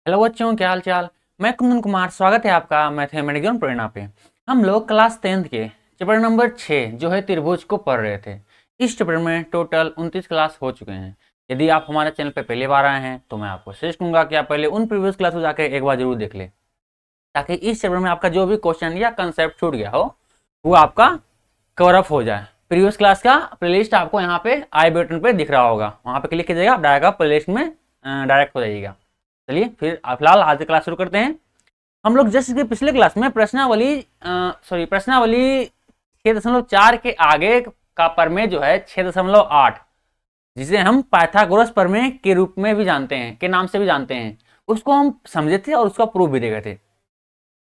Hello बच्चों, क्या हाल चाल। मैं कुंदन कुमार, स्वागत है आपका मैथमेटिक्स प्रेरणा पे। हम लोग क्लास 10th के चैप्टर नंबर 6 जो है त्रिभुज को पढ़ रहे थे। इस चैप्टर में टोटल 29 क्लास हो चुके हैं। यदि आप हमारे चैनल पे पहली बार आए हैं तो मैं आपको सजेस्ट करूंगा कि आप पहले उन प्रीवियस क्लास को जाकर एक बार जरूर देख ले, ताकि इस चैप्टर में आपका जो भी क्वेश्चन या कंसेप्ट छूट गया हो वो आपका कवर अप हो जाए। प्रीवियस क्लास का प्लेलिस्ट आपको यहाँ पे आई बटन पे दिख रहा होगा, वहाँ पे क्लिक कीजिएगा, आप डायरेक्ट प्लेलिस्ट में डायरेक्ट हो जाइएगा। चलिए फिर फिलहाल आज की क्लास शुरू करते हैं। हम लोग जस्ट इसके पिछले क्लास में प्रश्नावली 6.4 के आगे का प्रमेय जो है 6.8, जिसे हम पाइथागोरस प्रमेय के रूप में भी जानते हैं, के नाम से भी जानते हैं, उसको हम समझे थे और उसका प्रूफ भी देखे थे।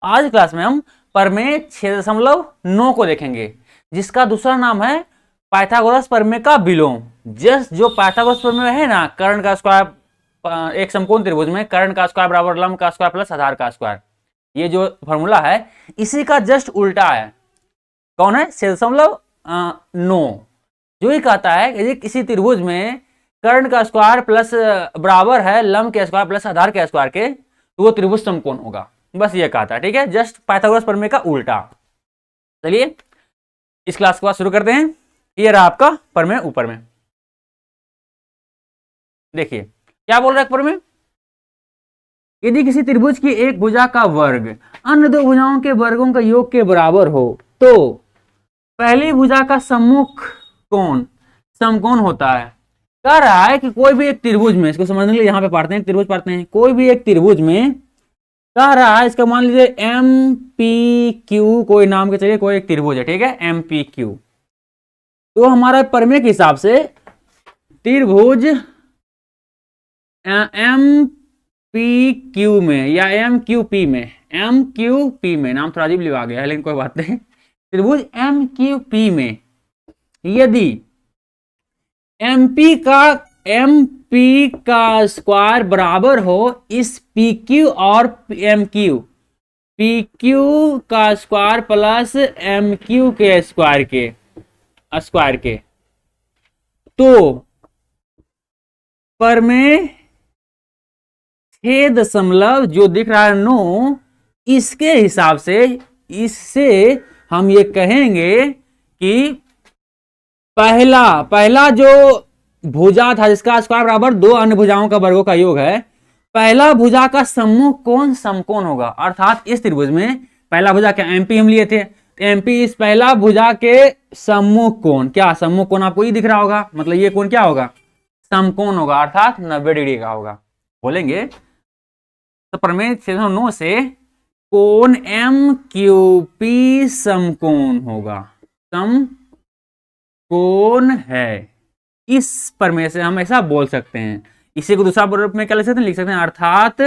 आज क्लास में हम प्रमेय 6.9 को देखेंगे, जिसका दूसरा नाम है पाइथागोरस प्रमेय का विलोम। जस्ट जो पाइथागोरस प्रमेय है ना, कर्ण का स्क्वायर, एक समकोण त्रिभुज में कर्ण का स्क्वायर बराबर लंब का स्क्वायर प्लस आधार का स्क्वायर, ये जो फॉर्मूला है इसी का जस्ट उल्टा है। कौन है? 6.9, जो ही कहता है कि किसी त्रिभुज में कर्ण का स्क्वायर प्लस बराबर है लंब के स्क्वायर प्लस आधार के स्क्वायर के, तो वो त्रिभुज समकोण होगा। बस ये कहता है, ठीक है, जस्ट पाइथागोरस प्रमेय का उल्टा। चलिए इस क्लास के बाद शुरू करते हैं। ये रहा आपका प्रमेय ऊपर में, देखिए क्या बोल रहा है प्रमेय। यदि किसी त्रिभुज की एक भुजा का वर्ग अन्य दो भुजाओं के वर्गों का योग के बराबर हो तो पहली भुजा का सम्मुख कोण समकोण होता है। कह रहा है कि कोई भी एक त्रिभुज में, इसको समझने के लिए यहां पे पढ़ते हैं, त्रिभुज पढ़ते हैं, कोई भी एक त्रिभुज में कह रहा है, इसका मान लीजिए एम पी क्यू कोई नाम के, चलिए कोई एक त्रिभुज है, ठीक है, एम पी क्यू। तो हमारा प्रमेय के हिसाब से त्रिभुज एम पी क्यू में या एम क्यू पी में, एम क्यू पी में, नाम थोड़ा अजीब लिखा गया है लेकिन कोई बात नहीं, त्रिभुज एम क्यू पी में यदि एम पी का स्क्वायर बराबर हो इस पी क्यू और एम क्यू, पी क्यू का स्क्वायर प्लस एम क्यू के स्क्वायर के, तो प्रमेय 6 जो दिख रहा है 9, इसके हिसाब से, इससे हम ये कहेंगे कि पहला जो भुजा था जिसका स्क्वायर बराबर दो अन्य भुजाओं का वर्गों का योग है, पहला भुजा का सम्मुख कोण समकोण होगा। अर्थात इस त्रिभुज में पहला भुजा क्या एमपी हम लिए थे, तो एमपी इस पहला भुजा के सम्मुख कोण, क्या सम्मुख कोण आपको ये दिख रहा होगा, मतलब ये कोण क्या होगा, समकोण होगा, अर्थात 90 डिग्री का होगा। बोलेंगे तो प्रमेय 609 से कोण एम क्यू पी समकोण होगा, समकोण है। इस प्रमेय से हम ऐसा बोल सकते हैं। इसी को दूसरा रूप में क्या लिख सकते हैं, अर्थात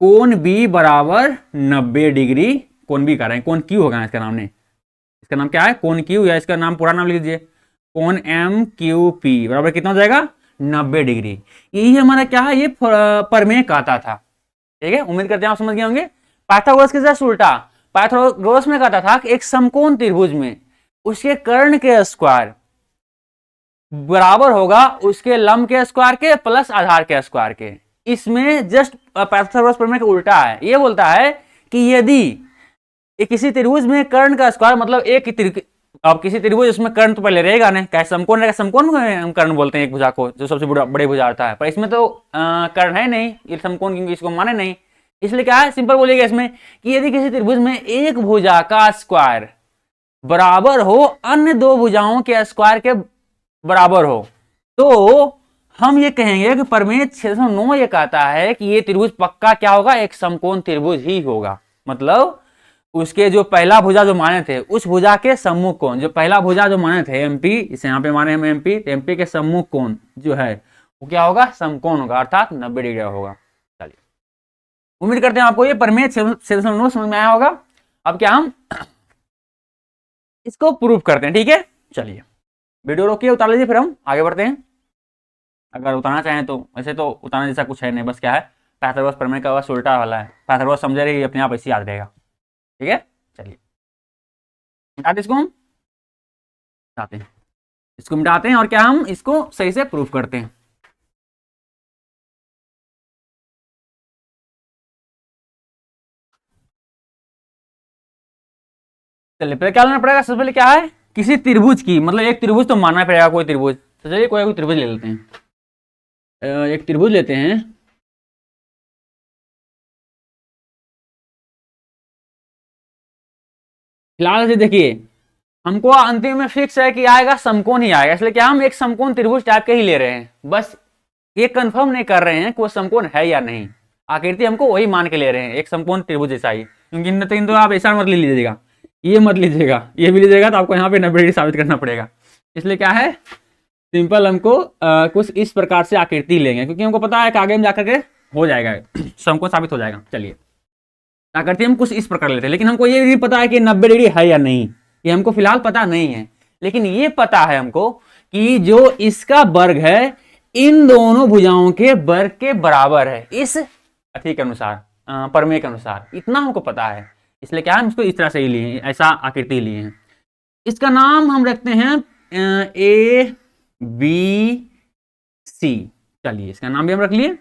कोण बी बराबर 90 डिग्री, कोण बी कर रहे हैं, कोण क्यू होगा इसका नाम, ने इसका नाम क्या है, कोण क्यू, या इसका नाम पूरा नाम लिख लीजिए, कोण एम क्यू पी बराबर कितना हो जाएगा, 90 डिग्री। यही हमारा क्या है, ये प्रमेय कहता था, ठीक है। उम्मीद करते हैं आप समझ गए होंगे। पाइथागोरस के जस्ट उल्टा, पाइथागोरस में कहता था कि एक समकोण त्रिभुज में उसके कर्ण के स्क्वायर बराबर होगा उसके लंब के स्क्वायर के प्लस आधार के स्क्वायर के। इसमें जस्ट पाइथागोरस प्रमेय का उल्टा है। ये बोलता है कि यदि किसी त्रिभुज में कर्ण का स्क्वायर, मतलब एक अब किसी त्रिभुज उसमें कर्ण तो पहले रहेगा ना, क्या समकोण रहेगा, समकोण हम कर्ण बोलते हैं एक भुजा को जो सबसे बड़े भुजा होता है, पर इसमें तो कर्ण है नहीं, ये समकोण क्योंकि इसको माने नहीं, इसलिए क्या है, सिंपल बोलिएगा इसमें कि यदि किसी त्रिभुज में एक भुजा का स्क्वायर बराबर हो अन्य दो भुजाओं के स्क्वायर के बराबर हो, तो हम ये कहेंगे कि प्रमेय 609 ये कहता है कि ये त्रिभुज पक्का क्या होगा, एक समकोण त्रिभुज ही होगा। मतलब उसके जो पहला भुजा जो माने थे उस भुजा के सम्मुख कोण, जो पहला भुजा जो माने थे एमपी, इसे यहाँ पे माने हम एमपी, तो एमपी के सम्मुख कोण जो है वो क्या होगा, समकोण होगा, अर्थात 90 डिग्री होगा। चलिए उम्मीद करते हैं आपको ये प्रमेय 609 समझ में आया होगा। अब क्या हम इसको प्रूफ करते हैं, ठीक है। चलिए वीडियो रोकिए, उतार लीजिए, फिर हम आगे बढ़ते हैं। अगर उतारना चाहें तो, वैसे तो उतारने जैसा कुछ है नहीं, बस क्या है, पाइथागोरस प्रमेय का बस उल्टा वाला है, पाइथागोरस समझ रही अपने आप ऐसे याद रहेगा, ठीक है। चलिए मिटाते इसको, हम मिटाते हैं, इसको मिटाते हैं और क्या हम इसको सही से प्रूफ करते हैं। चलिए पहले क्या लेना पड़ेगा, सबसे पहले क्या है, किसी त्रिभुज की, मतलब एक त्रिभुज तो मानना पड़ेगा, कोई त्रिभुज। तो चलिए कोई त्रिभुज ले लेते हैं, एक त्रिभुज लेते हैं। फिलहाल से देखिए, हमको अंतिम में फिक्स है कि आएगा समकोण ही आएगा, इसलिए क्या हम एक समकोण त्रिभुज टाइप के ही ले रहे हैं, बस ये कंफर्म नहीं कर रहे हैं कि वो समकोण है या नहीं, आकृति हमको वही मान के ले रहे हैं, एक समकोण त्रिभुज जैसा ही। क्योंकि नहीं तो आप ऐसा मत ले लीजिएगा, ये मत लीजिएगा, ये भी लीजिएगा तो आपको यहाँ पे 90 डिग्री साबित करना पड़ेगा। इसलिए क्या है, सिंपल हमको कुछ इस प्रकार से आकृति लेंगे, क्योंकि हमको पता है कि आगे में जाकर के हो जाएगा, समकोण साबित हो जाएगा। चलिए आकृति हम कुछ इस प्रकार लेते हैं, लेकिन हमको ये भी पता है कि 90 डिग्री है या नहीं, ये हमको फिलहाल पता नहीं है, लेकिन ये पता है हमको कि जो इसका वर्ग है इन दोनों भुजाओं के वर्ग के बराबर है, इस अथी के अनुसार, प्रमेय के अनुसार, इतना हमको पता है। इसलिए क्या हम इसको इस तरह से ही लिए, ऐसा आकृति लिए हैं। इसका नाम हम रखते हैं ए बी सी। चलिए इसका नाम भी हम रख लिए,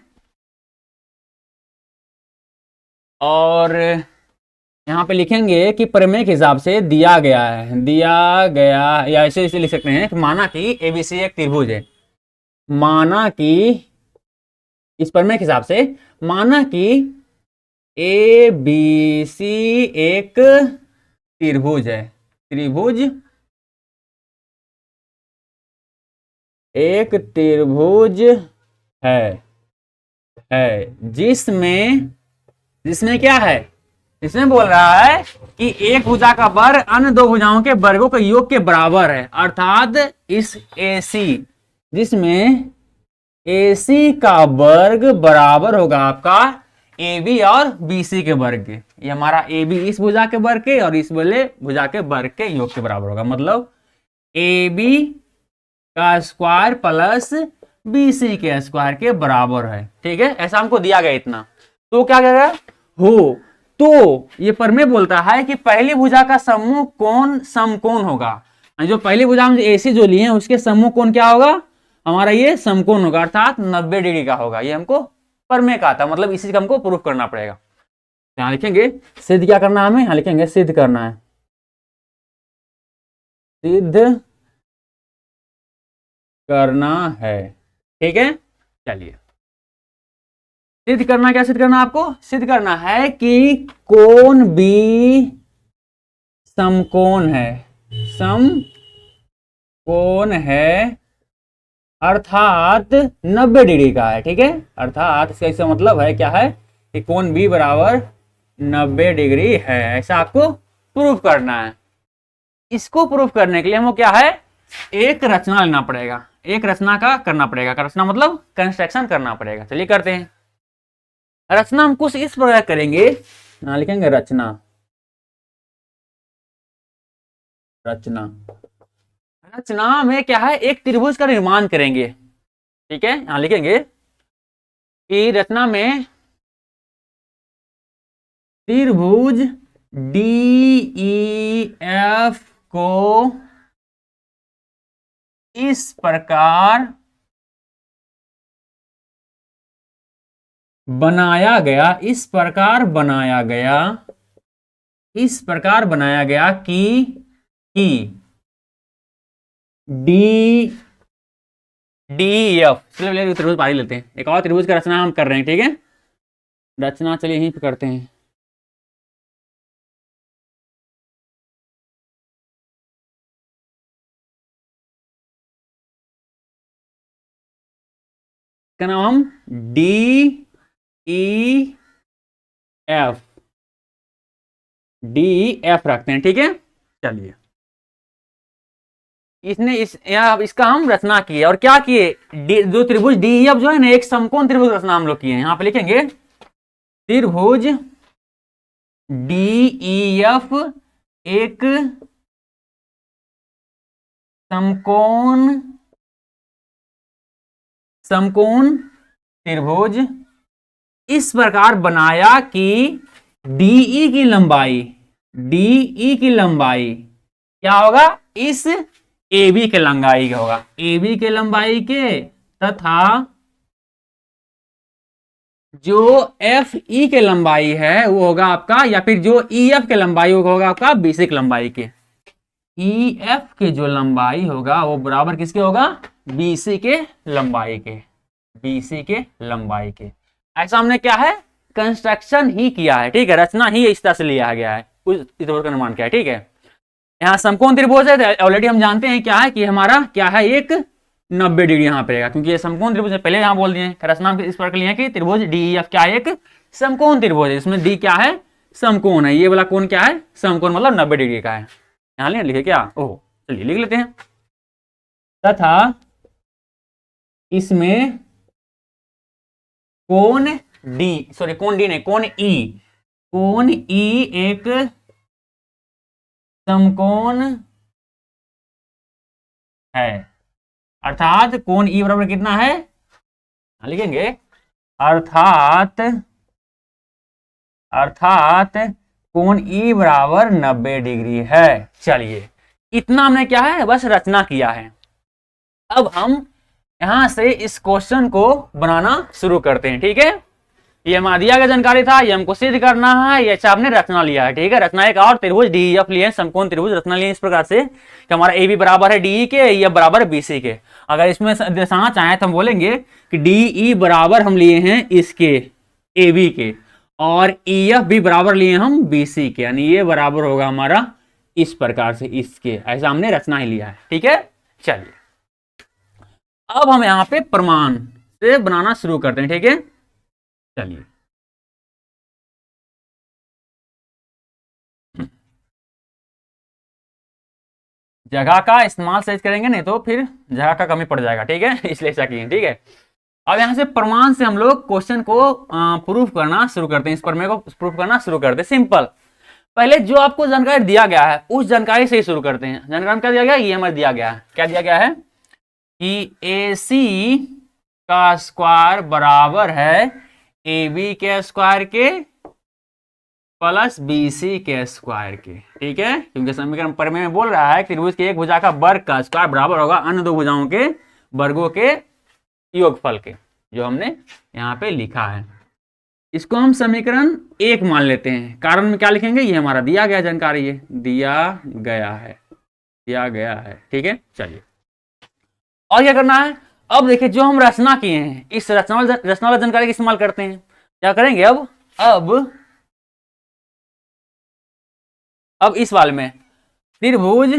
और यहाँ पे लिखेंगे कि प्रमेय के हिसाब से दिया गया है, दिया गया, या ऐसे ऐसे लिख सकते हैं कि माना कि एबीसी एक त्रिभुज है, माना कि इस प्रमेय के हिसाब से माना कि ए बी सी एक त्रिभुज है, त्रिभुज, एक त्रिभुज है जिसमें क्या है, इसमें बोल रहा है कि एक भुजा का वर्ग अन्य दो भुजाओं के वर्गों के योग के बराबर है, अर्थात इस AC, जिसमें AC का वर्ग बराबर होगा आपका AB और BC के वर्ग के। ये हमारा AB इस भुजा के वर्ग के और इस वाले भुजा के वर्ग के योग के बराबर होगा, मतलब AB का स्क्वायर प्लस BC के स्क्वायर के बराबर है। ठीक है, ऐसा हमको दिया गया इतना। तो क्या कहेगा हो, तो ये प्रमेय बोलता है कि पहली भुजा का समूह कोण समकोण होगा, जो पहली भुजा हम AC जो लिए हैं उसके समूह कोण क्या होगा, हमारा ये समकोण होगा, अर्थात 90 डिग्री का होगा। ये हमको प्रमेय का था, मतलब इसी का हमको प्रूफ करना पड़ेगा। यहाँ लिखेंगे सिद्ध, क्या करना है हमें, यहाँ लिखेंगे सिद्ध करना है, सिद्ध करना है। ठीक है, चलिए सिद्ध करना, क्या सिद्ध करना आपको, सिद्ध करना है कि कोण बी समकोण है, समकोण है, अर्थात 90 डिग्री का है। ठीक है, अर्थात इसका मतलब है क्या है कि कोण बी बराबर 90 डिग्री है, ऐसा आपको प्रूफ करना है। इसको प्रूफ करने के लिए हमको क्या है, एक रचना लेना पड़ेगा, एक रचना का करना पड़ेगा, रचना मतलब कंस्ट्रक्शन करना पड़ेगा। चलिए करते हैं। रचना हम कुछ इस प्रकार करेंगे, यहाँ लिखेंगे रचना, रचना, रचना में क्या है, एक त्रिभुज का निर्माण करेंगे। ठीक है, यहां लिखेंगे कि रचना में त्रिभुज DEF को इस प्रकार बनाया गया, इस प्रकार बनाया गया, इस प्रकार बनाया गया कि DEF, चलिए त्रिभुज पारी लेते हैं, एक और त्रिभुज का रचना हम कर रहे हैं। ठीक है, रचना चलिए यहीं पे करते हैं। इसका नाम हम DEF रखते हैं। ठीक है, चलिए इसने इसका हम रचना किए, और क्या किए, जो त्रिभुज DEF जो है ना, एक समकोण त्रिभुज रचना हम लोग किए हैं। यहां पे लिखेंगे त्रिभुज DEF एक समकोण त्रिभुज इस प्रकार बनाया कि DE की लंबाई क्या होगा, इस AB के लंबाई का होगा, AB के लंबाई के तथा जो एफ ई के लंबाई है वो होगा आपका, या फिर जो ई एफ के लंबाई होगा आपका बीसी की लंबाई के। ई एफ के जो लंबाई होगा वो बराबर किसके होगा, बीसी के लंबाई के, बीसी के लंबाई के। ऐसा हमने क्या है, कंस्ट्रक्शन ही किया है, ठीक है, रचना ही इस तरह से लिया गया है, उस त्रिभुज का निर्माण किया है, ठीक है। यहाँ समकोण त्रिभुज है, ऑलरेडी हम जानते हैं क्या है कि हमारा क्या है, एक 90 डिग्री यहाँ पे रहेगा, क्योंकि ये समकोण त्रिभुज है, पहले यहाँ बोल दिए रचना इस प्रकार लिया कि त्रिभुज डी एफ क्या है, एक समकोण त्रिभुज है, इसमें डी क्या है, समकोण है, ये वाला कोण क्या है, समकोण, मतलब 90 डिग्री का है। यहाँ लिखे क्या, ओह चलिए लिख लेते हैं, तथा इसमें कोण डी, सॉरी कोण डी नहीं, कोण ई, कोण ई एक समकोण है, अर्थात कोण ई बराबर कितना है, लिखेंगे अर्थात, अर्थात कोण ई बराबर 90 डिग्री है। चलिए इतना हमने क्या है, बस रचना किया है। अब हम यहां से इस क्वेश्चन को बनाना शुरू करते हैं, ठीक है। ये हमारा दिया गया जानकारी था, ये हमको सिद्ध करना है, ये अच्छा आपने रचना लिया है, ठीक है। रचना एक और त्रिभुज डी एफ लिए, समकोण त्रिभुज रचना लिए इस प्रकार से कि हमारा ए बी बराबर है डी के, ए एफ बराबर बी सी के। अगर इसमें दर्शाना चाहें तो हम बोलेंगे कि डी ई बराबर हम लिए हैं इसके, ए बी के, और ई एफ भी बराबर लिए हम बी सी के, यानी ये बराबर होगा हमारा इस प्रकार से इसके, ऐसा हमने रचना ही लिया है, ठीक है। चलिए अब हम यहाँ पे प्रमाण से बनाना शुरू करते हैं, ठीक है। चलिए जगह का इस्तेमाल सही करेंगे, नहीं तो फिर जगह का कमी पड़ जाएगा, ठीक है, इसलिए ऐसा किए, ठीक है। अब यहां से प्रमाण से हम लोग क्वेश्चन को प्रूफ करना शुरू करते हैं, इस प्रमेय को प्रूफ करना शुरू करते हैं। सिंपल, पहले जो आपको जानकारी दिया गया है उस जानकारी से ही शुरू करते हैं। जानकारी क्या दिया गया, ये हमें दिया गया है, क्या दिया गया है कि ए सी का स्क्वायर बराबर है ए बी के स्क्वायर के प्लस बी सी के स्क्वायर के, ठीक है। क्योंकि समीकरण प्रमेय में बोल रहा है कि त्रिभुज की एक भुजा का वर्ग का स्क्वायर बराबर होगा अन्य दो भुजाओं के वर्गों के योगफल के, जो हमने यहाँ पे लिखा है। इसको हम समीकरण 1 मान लेते हैं। कारण में क्या लिखेंगे, ये हमारा दिया गया जानकारी, ये दिया गया है, दिया गया है, ठीक है। चलिए और क्या करना है, अब देखिए जो हम रचना किए हैं इस रचना वाला जानकारी का इस्तेमाल करते हैं। क्या करेंगे अब इस वाले में त्रिभुज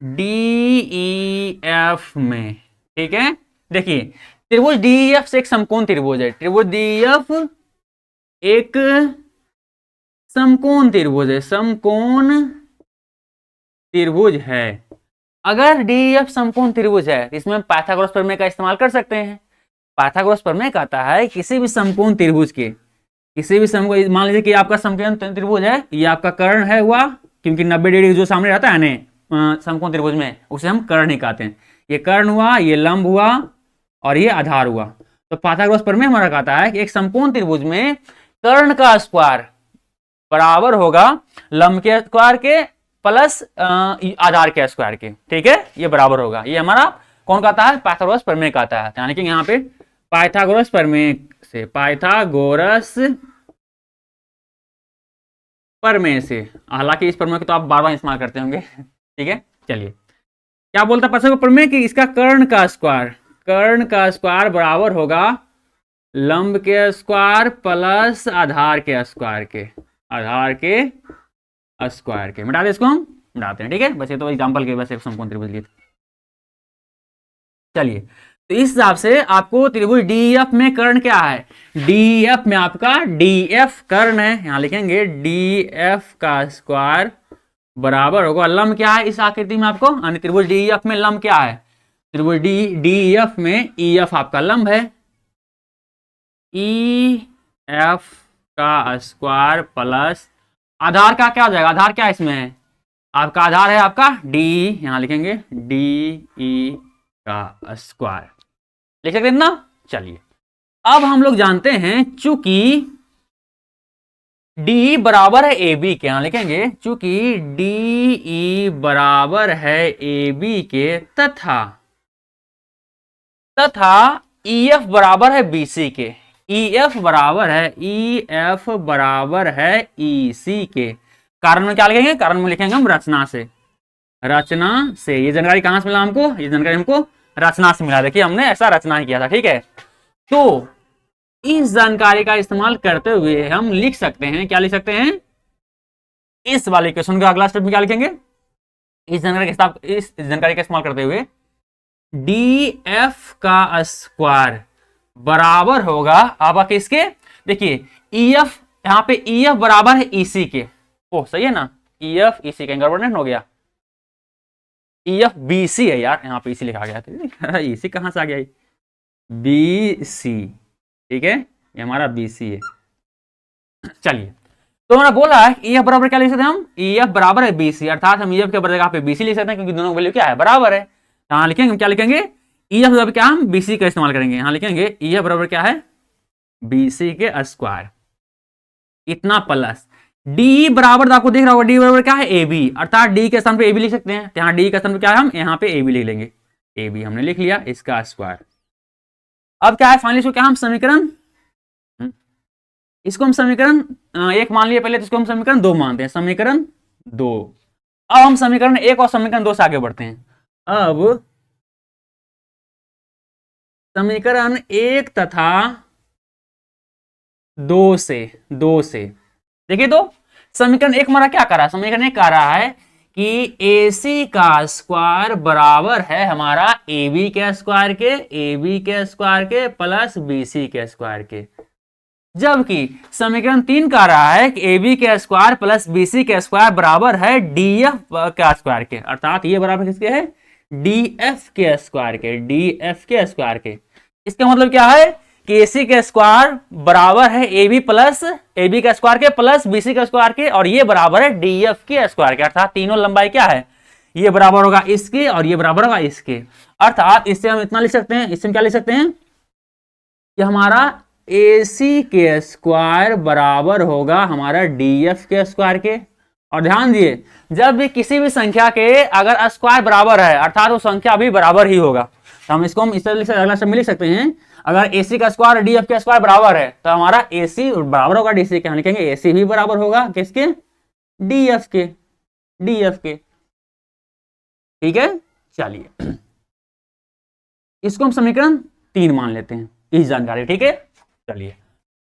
डी ई एफ में, ठीक है। देखिए त्रिभुज डी ई एफ से एक समकोण त्रिभुज है, त्रिभुज डी ई एफ एक समकोण त्रिभुज है, समकोण त्रिभुज है। अगर डी ई एफ समकोण त्रिभुज है तो इसमें पाइथागोरस प्रमेय का इस्तेमाल कर सकते हैं। पाइथागोरस प्रमेय कहता है किसी भी समकोण त्रिभुज के, किसी भी समकोण, मान लीजिए कि आपका समकोण त्रिभुज है, ये आपका कर्ण है हुआ, क्योंकि 90 डिग्री जो सामने रहता है ना समकोण त्रिभुज में, उसे हम कर्ण ही कहते हैं। ये कर्ण हुआ, ये लंब हुआ और ये आधार हुआ। तो पाइथागोरस प्रमेय हमारा कहता है कि एक समकोण त्रिभुज में कर्ण का स्क्वायर बराबर होगा लंब के स्क्वायर के प्लस आधार के स्क्वायर के, ठीक है, ये बराबर होगा। ये हमारा कौन कहता है, पाइथागोरस प्रमेय कहता है। यानी कि यहाँ पे पाइथागोरस प्रमेय से, पाइथागोरस प्रमेय से, हालांकि इस प्रमेय को तो आप बार बार इस्तेमाल करते होंगे, ठीक है। चलिए क्या बोलता है पाइथागोरस प्रमेय कि इसका कर्ण का स्क्वायर बराबर होगा लंब के स्क्वायर प्लस आधार के स्क्वायर के, आधार के स्क्वायर के। मिटा दे, इसको हम मिटाते हैं, ठीक है। बस ये तो एग्जांपल के बस एक समकोण त्रिभुज लिए। चलिए तो इस हिसाब से आपको त्रिभुज डी एफ में कर्ण क्या है, डी एफ में आपका डी एफ कर्ण है, यहां लिखेंगे डी एफ का स्क्वायर बराबर होगा लंब क्या है इस आकृति में आपको, यानी त्रिभुज डी एफ में लंब क्या है, त्रिभुज डी एफ में ई एफ आपका लंब है, ई एफ का स्क्वायर प्लस आधार का क्या हो जाएगा, आधार क्या है इसमें है आपका, आधार है आपका डी, यहां लिखेंगे डी ई का स्क्वायर, लिख सकते हैं ना। चलिए अब हम लोग जानते हैं चूंकि डी बराबर है ए बी के, यहां लिखेंगे चूंकि डी ई बराबर है ए बी के तथा ई एफ बराबर है बी सी के, EF बराबर है EC के। कारण में क्या लिखेंगे, कारण में लिखेंगे हम रचना से, रचना से। ये जानकारी कहां से मिला हमको, ये जानकारी हमको रचना से मिला। देखिए हमने ऐसा रचना ही किया था, ठीक है। तो इस जानकारी का इस्तेमाल करते हुए हम लिख सकते हैं, क्या लिख सकते हैं, इस वाले क्वेश्चन का अगला स्टेप में क्या लिखेंगे, इस जानकारी का इस्तेमाल करते हुए DF का स्क्वायर बराबर होगा आपका किसके, देखिए EF, यहाँ पे EF बराबर है EC के। ओ सही है ना, EF EC का गड़बड़ नहीं हो गया, EF BC है यार, यहाँ पे EC लिखा गया था, EC कहां से आ गया, BC, ठीक है, ये हमारा BC है। चलिए, तो हमारा बोला है EF बराबर क्या लिख सकते हैं हम, EF बराबर है BC, अर्थात हम EF के बराबर पे BC लिख सकते हैं, क्योंकि दोनों वैल्यू क्या है, बराबर है। यहाँ लिखेंगे, क्या लिखेंगे, EF बराबर क्या, हम BC का इस्तेमाल करेंगे। यहाँ लिखेंगे EF बराबर क्या है, BC के स्क्वायर, इतना प्लस D बराबर, आपको दिख रहा होगा D बराबर क्या है, AB, अर्थात D के स्थान पे AB लिख सकते हैं। यहाँ D के स्थान पे क्या है, हम यहाँ पे AB लिख लेंगे, AB हमने लिख लिया, इसका स्क्वायर। अब क्या है फाइनली, इसको क्या हम समीकरण, इसको हम समीकरण 1 मान लिए पहले, तो इसको हम समीकरण 2 मानते हैं, समीकरण 2। अब हम समीकरण 1 और समीकरण 2 से आगे बढ़ते हैं। अब समीकरण 1 तथा 2 से देखिए, तो समीकरण 1 हमारा क्या कर रहा है, समीकरण 1 कह रहा है कि AC का स्क्वायर बराबर है हमारा AB के स्क्वायर के प्लस BC के स्क्वायर के। जबकि समीकरण 3 कह रहा है कि AB के स्क्वायर प्लस BC के स्क्वायर बराबर है DF का स्क्वायर के, अर्थात ये बराबर किसके है, DF के स्क्वायर के, इसका मतलब क्या है कि AC के स्क्वायर बराबर है AB के स्क्वायर के प्लस BC के स्क्वायर के, और ये बराबर है DF के स्क्वायर के, अर्थात तीनों लंबाई क्या है, ये बराबर होगा इसके और ये बराबर होगा इसके। अर्थात इससे हम इतना लिख सकते हैं, इससे हम क्या लिख सकते हैं कि हमारा AC के स्क्वायर बराबर होगा हमारा DF के स्क्वायर के। और ध्यान दिए, जब भी किसी भी संख्या के अगर स्क्वायर बराबर है, अर्थात वो संख्या भी बराबर ही होगा, तो हम इसको इस तरह से अगला शब्द में लिख सकते हैं, अगर AC का स्क्वायर DF के स्क्वायर बराबर है, तो हमारा AC बराबर होगा DC के, हम लिखेंगे AC भी बराबर होगा किसके, DF के, ठीक है। चलिए, इसको हम समीकरण 3 मान लेते हैं, इस जानकारी, ठीक है। चलिए,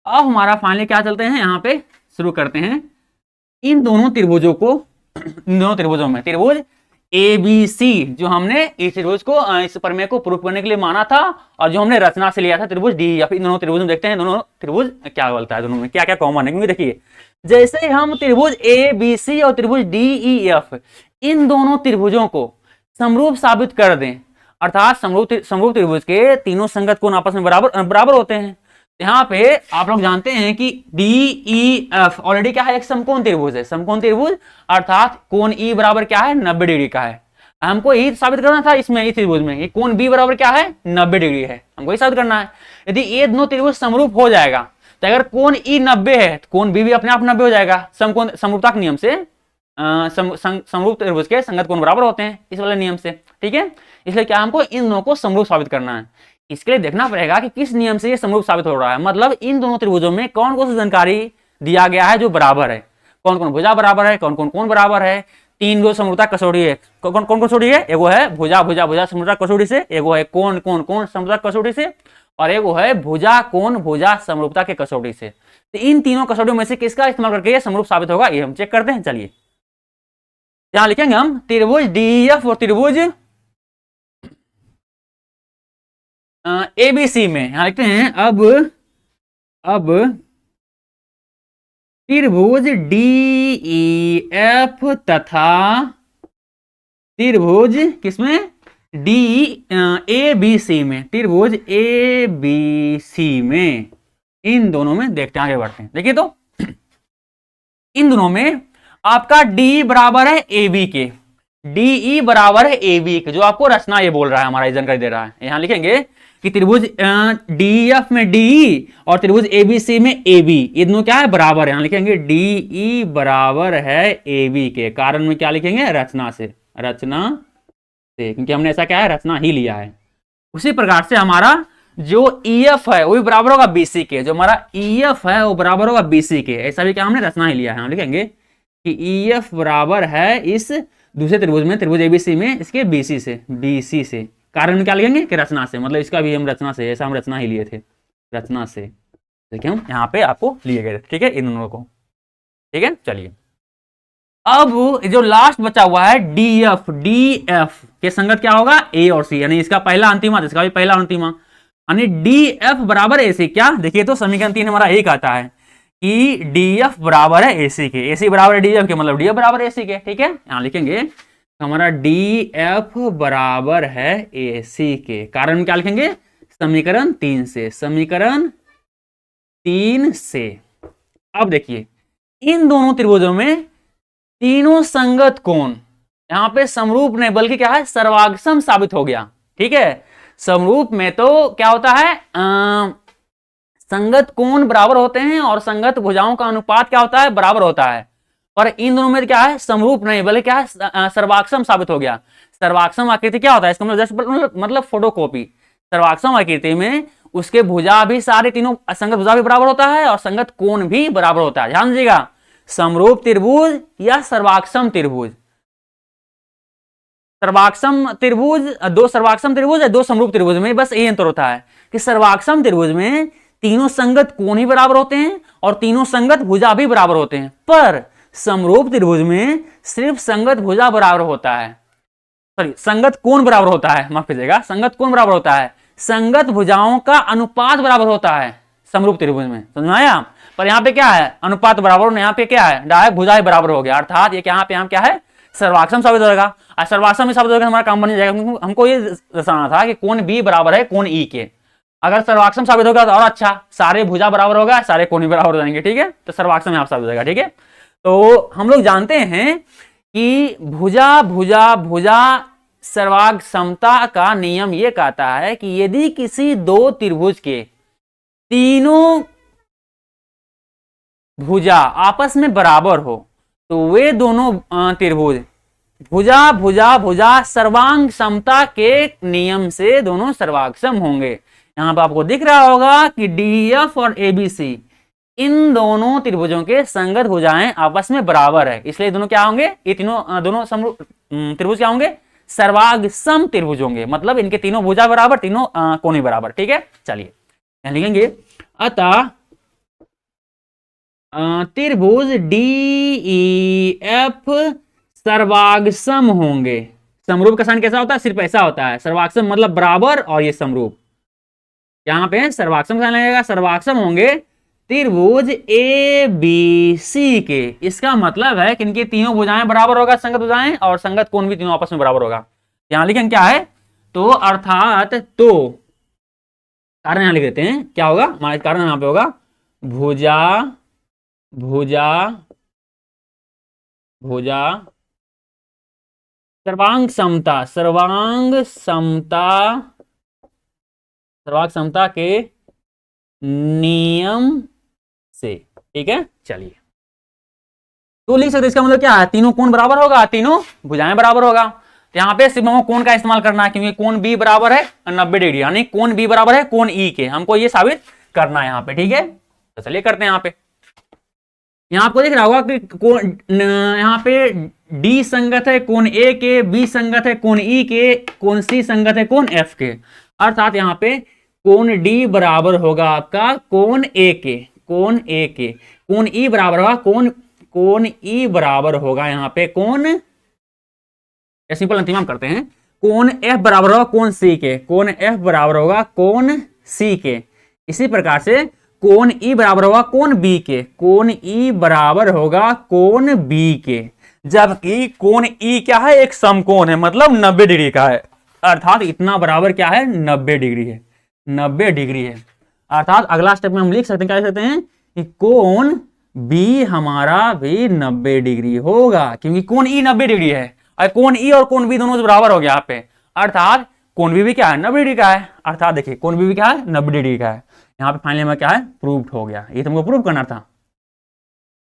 अब हमारा फाइनली क्या चलते हैं, यहाँ पे शुरू करते हैं इन दोनों त्रिभुजों को, इन दोनों त्रिभुजों में त्रिभुज ABC जो हमने इस त्रिभुज को, इस प्रमेय को प्रूफ करने के लिए माना था, और जो हमने रचना से लिया था त्रिभुज DEF, इन दोनों त्रिभुज में देखते हैं दोनों त्रिभुज क्या बोलता है, दोनों में क्या क्या कॉमन है। क्योंकि देखिए, जैसे हम त्रिभुज ABC और त्रिभुज DEF इन दोनों त्रिभुजों को समरूप साबित कर दें, अर्थात समरूप त्रिभुज के तीनों संगत कोण आपस में बराबर होते हैं। यहाँ पे आप लोग जानते हैं कि DEF ऑलरेडी क्या है, एक समकोण त्रिभुज है, समकोण त्रिभुज, अर्थात कोण E बराबर क्या है, 90 डिग्री का है। हमको यही साबित करना था इसमें, इस त्रिभुज में ये कोण B बराबर क्या है, 90 डिग्री है, हमको यही साबित करना है। यदि ये दोनों त्रिभुज समरूप हो जाएगा, तो अगर कोण E 90 है, तो कोण B भी अपने आप 90 हो जाएगा, समरूपता के नियम से, समरूप त्रिभुज के संगत कोण बराबर होते हैं, इस वाले नियम से, ठीक है। इसलिए क्या हमको इन दोनों को समरूप साबित करना है। इसके लिए देखना पड़ेगा कि किस नियम से ये समरूप साबित हो रहा है, मतलब इन दोनों त्रिभुजों में कौन कौन सी जानकारी दिया गया है जो बराबर है, कौन कौन भुजा बराबर है, कौन कौन कोण बराबर है। 3 गो समरूपता कसौटी है, कौन कौन कसौटी है, एगो है भुजा समरूपता कसौटी से, एगो है कोण समरूपता कसौटी से, और एगो है भुजा समरूपता के कसौटी से। तो इन तीनों कसौटियों में से किसका इस्तेमाल करके ये समरूप साबित होगा, ये हम चेक करते हैं। चलिए, यहां लिखेंगे हम त्रिभुज DEF और त्रिभुज ABC में, यहां लिखते हैं अब त्रिभुज DEF तथा त्रिभुज किसमें, ABC में, त्रिभुज ABC में, इन दोनों में देखते हैं, आगे बढ़ते हैं। देखिए, तो इन दोनों में आपका DE बराबर है AB के, DE बराबर है AB के, जो आपको रचना ये बोल रहा है, हमारा जानकारी दे रहा है। यहां लिखेंगे कि त्रिभुज DEF में DE और त्रिभुज ABC में AB, ये दोनों क्या है, बराबर है। यहां लिखेंगे DE बराबर है AB के, कारण में क्या लिखेंगे, रचना से, क्योंकि हमने ऐसा क्या है, रचना ही लिया है। उसी प्रकार से हमारा जो EF है वो भी बराबर होगा BC के, जो हमारा EF है वो बराबर होगा BC के। ऐसा भी क्या हमने रचना ही लिया है, हम लिखेंगे कि EF बराबर है इस दूसरे त्रिभुज में, त्रिभुज ABC में, इसके BC से। कारण क्या लिखेंगे कि रचना से, मतलब इसका भी हम रचना से, ऐसा हम रचना ही लिए थे, रचना से देखिए हम यहाँ पे आपको लिए गए थे, ठीक है, इन दोनों को, ठीक है। चलिए अब जो लास्ट बचा हुआ है DF के संगत क्या होगा, A और C, यानी इसका पहला अंतिमा, इसका भी पहला अंतिमा, यानी DF बराबर AC। क्या देखिए तो समीकरण 3 हमारा एक आता है कि DF बराबर है AC के, AC बराबर है DF के, मतलब DF बराबर है AC के, ठीक है। यहां लिखेंगे हमारा DF बराबर है AC के, कारण क्या लिखेंगे, समीकरण 3 से, समीकरण 3 से। अब देखिए इन दोनों त्रिभुजों में तीनों संगत कोण यहां पे समरूप नहीं बल्कि क्या है, सर्वागसम साबित हो गया, ठीक है। समरूप में तो क्या होता है, संगत कोण बराबर होते हैं और संगत भुजाओं का अनुपात क्या होता है, बराबर होता है। पर इन दोनों में क्या है, समरूप नहीं बल्कि क्या है, सर्वागसम साबित हो गया। सर्वागसम आकृति क्या होता है, इसका मतलब फोटोकॉपी। सर्वागसम आकृति में उसके भुजा भी सारे तीनों, संगत भुजा भी बराबर होता है और संगत कोण भी बराबर होता है। ध्यान दीजिएगा, समरूप त्रिभुज या सर्वागसम त्रिभुज, सर्वागसम त्रिभुज, दो सर्वागसम त्रिभुज या दो समरूप त्रिभुज में बस यही अंतर होता है कि सर्वागसम त्रिभुज में तीनों संगत कोण ही बराबर होते हैं और तीनों संगत भुजा भी बराबर होते हैं, पर समरूप त्रिभुज में सिर्फ संगत भुजा बराबर होता है, सॉरी संगत कोण बराबर होता है, माफ कीजिएगा, संगत कोण बराबर होता है, संगत भुजाओं का अनुपात बराबर होता है समरूप त्रिभुज में, समझ में आया। पर यहाँ पे क्या है, अनुपात बराबर, यहाँ पे क्या है, डायरेक्ट भुजा ही बराबर हो गया, अर्थात ये यहाँ पे हम क्या है, सर्वागसम साबित हो जाएगा। और सर्वागसम में साबित होगा हमारा काम बन जाएगा। हमको ये दर्शाना था कि कोण B बराबर है कोण E के। अगर सर्वागसम साबित होगा तो और अच्छा, सारे भुजा बराबर होगा, सारे कोण भी बराबर हो जाएंगे, ठीक है। तो सर्वागसम यहाँ साबित हो जाएगा, ठीक है। तो हम लोग जानते हैं कि भुजा भुजा भुजा सर्वागसमता का नियम ये कहता है कि यदि किसी दो त्रिभुज के तीनों भुजा आपस में बराबर हो तो वे दोनों त्रिभुज भुजा भुजा भुजा सर्वांग समता के नियम से दोनों सर्वागसम होंगे। यहां पर आपको दिख रहा होगा कि DF और ABC इन दोनों त्रिभुजों के संगत भुजाएं आपस में बराबर है, इसलिए दोनों क्या होंगे, ये तीनों दोनों त्रिभुज क्या होंगे, सर्वागसम त्रिभुज होंगे, मतलब इनके तीनों भुजा बराबर, तीनों कोण बराबर, ठीक है। चलिए यहां लिखेंगे अतः त्रिभुज DEF सर्वागसम होंगे। समरूप का साइन कैसा होता है, सिर्फ ऐसा होता है, सर्वागसम मतलब बराबर, और ये समरूप, यहां पे सर्वागसम साइन लगेगा, सर्वागसम होंगे त्रिभुज ABC के। इसका मतलब है कि इनकी तीनों भुजाएं बराबर होगा, संगत भुजाएं, और संगत कोण भी तीनों आपस में बराबर होगा। यहां लिखेंगे क्या है, तो अर्थात, तो कारण यहां लिख देते हैं, क्या होगा हमारा कारण यहां पे होगा, भुजा भुजा भुजा सर्वांग समता, सर्वांग समता के नियम से, ठीक है। चलिए तो लिख सकते, इसका मतलब क्या है, तीनों कोण बराबर होगा, तीनों भुजाएं बराबर होगा। तो यहाँ पे सिर्फ हमको कोण का इस्तेमाल करना है, क्योंकि कोण B बराबर है 90 डिग्री, यानी कोण B बराबर है कोण E के, हमको ये साबित करना है यहाँ पे, ठीक है। तो चलिए करते हैं। यहाँ पे यहाँ आपको दिख रहा होगा कि कोण, यहाँ पे D संगत है कोण A के, B संगत है कोण E के, कोण C संगत है कोण F के, अर्थात यहाँ पे कोण D बराबर होगा आपका कोण A के, कोण A के, कोण E बराबर होगा कोण E बराबर होगा यहाँ पे कोण, सिंपल अंतिम हम करते हैं, कोण F बराबर होगा कोण C के, कोण F बराबर होगा कोण C के। इसी प्रकार से कोण E बराबर होगा कोण B के, कोण E बराबर होगा कोण B के, जबकि कोण E क्या है, एक समकोण है, मतलब 90 डिग्री का है, अर्थात इतना बराबर क्या है, 90 डिग्री है, 90 डिग्री है। अर्थात अगला स्टेप में हम लिख सकते हैं, क्या लिख सकते हैं कि कोण B हमारा भी 90 डिग्री होगा, क्योंकि कोण E 90 डिग्री है, और कोण E और कोण B दोनों बराबर हो गया यहाँ पे, अर्थात कोण B भी क्या है, 90 डिग्री का है। अर्थात देखिए कोण B भी क्या है, 90 डिग्री का है। यहाँ पे फाइनली में क्या है, प्रूव्ड हो गया। ये तुमको प्रूव करना था,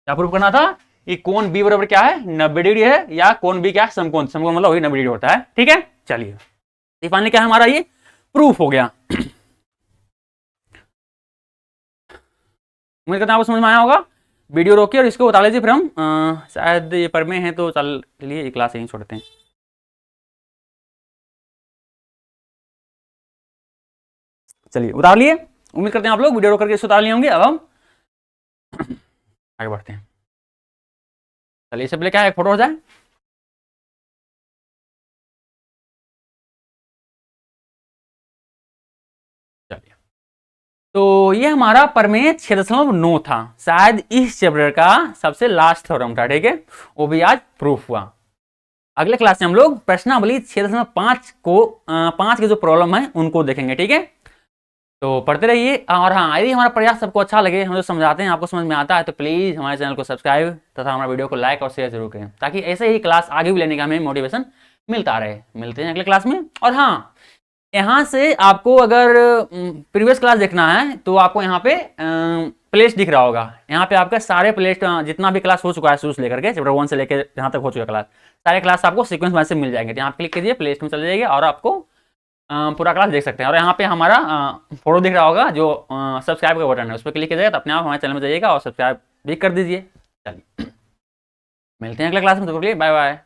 क्या प्रूव करना था, कि कोण B बराबर क्या है, 90 डिग्री है, या कोण B क्या है, समकोण, समकोण मतलब वही 90 डिग्री होता है, ठीक है। चलिए ये फाइनली क्या है हमारा, ये प्रूफ हो गया। उम्मीद करता हूँ आपको समझ में आया होगा। वीडियो रोकिए और इसको बता लीजिए, फिर हम शायद ये पर में है तो चलिए ये क्लास यहीं छोड़ते हैं। चलिए उतार लिए, उम्मीद करते हैं आप लोग वीडियो रोक करके इसको उतार लिए होंगे। अब हम आगे बढ़ते हैं। चलिए इससे पहले क्या है, एक फोटो हो जाए। चलिए, तो ये हमारा प्रमेय 6.9 था, शायद इस चैप्टर का सबसे लास्ट थ्योरम था, ठीक है, वो भी आज प्रूफ हुआ। अगले क्लास में हम लोग प्रश्नावली 6.5 को 5 के जो प्रॉब्लम है उनको देखेंगे, ठीक है। तो पढ़ते रहिए, और हाँ, यदि हमारा प्रयास सबको अच्छा लगे, हम जो समझाते हैं आपको समझ में आता है, तो प्लीज़ हमारे चैनल को सब्सक्राइब तथा हमारे वीडियो को लाइक और शेयर जरूर करें, ताकि ऐसे ही क्लास आगे भी लेने का हमें मोटिवेशन मिलता रहे। मिलते हैं अगले क्लास में। और हाँ, यहाँ से आपको अगर प्रीवियस क्लास देखना है तो आपको यहाँ पे प्लेलिस्ट दिख रहा होगा। यहाँ पे आपका सारे प्लेलिस्ट जितना भी क्लास हो चुका है शुरू से लेकर के चैप्टर 1 से लेकर जहाँ तक हो चुका क्लास, सारे क्लास आपको सीक्वेंस वाइज से मिल जाएंगे। तो यहाँ पे क्लिक कीजिए, प्लेलिस्ट में चले जाइए और आपको पूरा क्लास देख सकते हैं। और यहाँ पे हमारा फोटो दिख रहा होगा जो सब्सक्राइब का बटन है, उस पर क्लिक कीजिएगा तो अपने आप हमारे चैनल में जाइएगा और सब्सक्राइब भी कर दीजिए। चलिए मिलते हैं अगले क्लास में, तो बाय बाय।